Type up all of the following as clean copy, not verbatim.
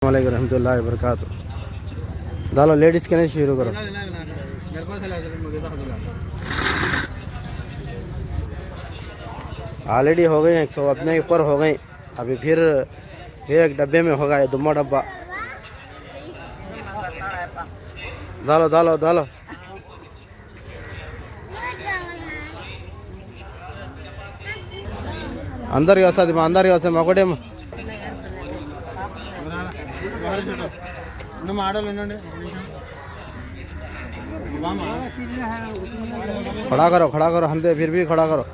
वालेकुम रहमतुल्लाहि व बरकातहू। डालो लेडीज़ के नहीं शुरू करो। ऑलरेडी हो गए 100 अपने ऊपर हो गए। अभी फिर एक डब्बे में होगा, दुम्मा डब्बा। डालो डालो डालो। अंदर वस्तది మా అందరికి వస్తే ఒకటేమో खड़ा करो हंदे फिर भी खड़ा करो।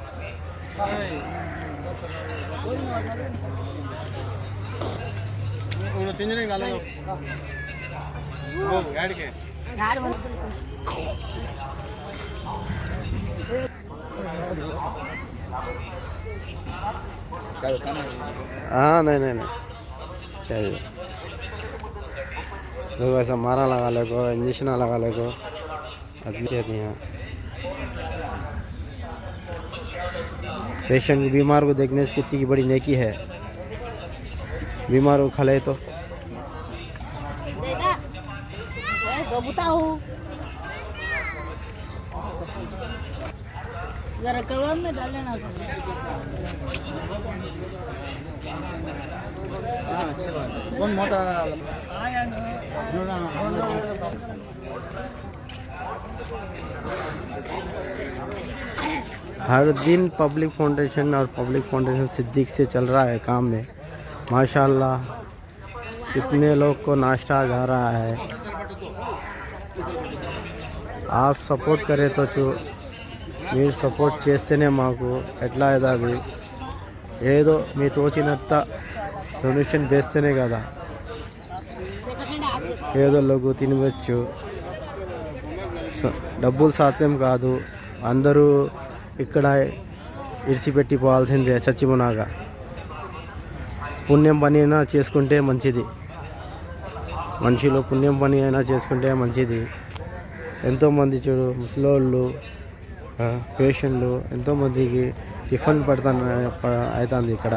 हाँ नहीं चाहिए तो वैसा मारा लगा ले को, इंजेक्शन लगा ले को अच्छी हैं। पेशेंट बीमार को देखने से कितनी बड़ी नेकी है। बीमार को खले तो जरा कलर में डाल लेना। अच्छी बात है। कौन मोटा हर दिन पब्लिक फाउंडेशन और पब्लिक फाउंडेशन सिद्दीक से चल रहा है काम में। माशाल्लाह कितने लोग को नाश्ता जा रहा है। आप सपोर्ट करें तो మీరు సపోర్ట్ చేస్తేనే మాకు ఎట్లా అవుతుంది, ఏదో మీ తోచినంత డొనేషన్ చేస్తేనే కదా ఏదో లోగు తినవచ్చు. డబ్బులు సాధ్యం కాదు, అందరూ ఇక్కడ ఇడిచిపెట్టి పోవాల్సిందే చచ్చిమునాగా. పుణ్యం పని అయినా చేసుకుంటే మంచిది, మనిషిలో పుణ్యం పని అయినా చేసుకుంటే మంచిది. ఎంతోమంది చూడు ముసలోళ్ళు పేషెంట్లు ఎంతోమందికి టిఫిన్ అవుతుంది ఇక్కడ.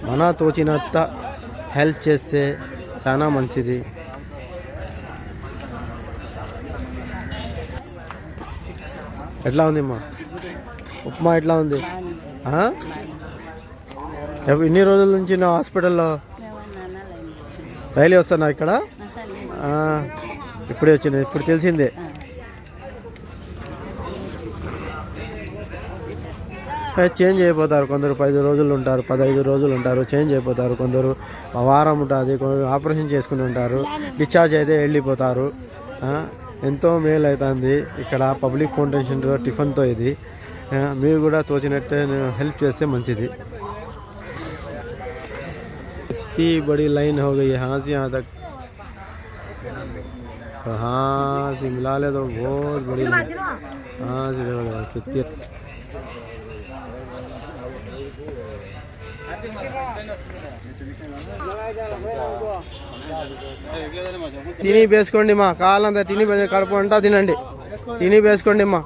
మన తోచినంత హెల్ప్ చేస్తే చాలా మంచిది. ఎట్లా ఉంది అమ్మా ఉప్మా ఎట్లా ఉంది? ఇన్ని రోజుల నుంచి నా హాస్పిటల్లో డైలీ వస్తున్నా ఇక్కడ. ఇప్పుడే వచ్చింది, ఇప్పుడు తెలిసిందే. చేంజ్ అయిపోతారు కొందరు, 10 రోజులు ఉంటారు, 15 రోజులు ఉంటారు, చేంజ్ అయిపోతారు. కొందరు వారం ఉంటుంది, కొందరు ఆపరేషన్ చేసుకుని ఉంటారు, డిశ్చార్జ్ అయితే వెళ్ళిపోతారు. ఎంతో మేలు అవుతుంది ఇక్కడ పబ్లిక్ ఫౌండేషన్ టిఫిన్తో. ఇది మీరు కూడా తోచినట్టే హెల్ప్ చేస్తే మంచిది. इतनी बड़ी लाइन हो गई है यहाँ से यहाँ तक. हाँ से मिला ले तो बहुत बड़ी लाइन. हाँ से कितनी తిని వేసుకోండి మా కాలంతా తిని కడుపు అంటా తినండి, తిని వేసుకోండి మా.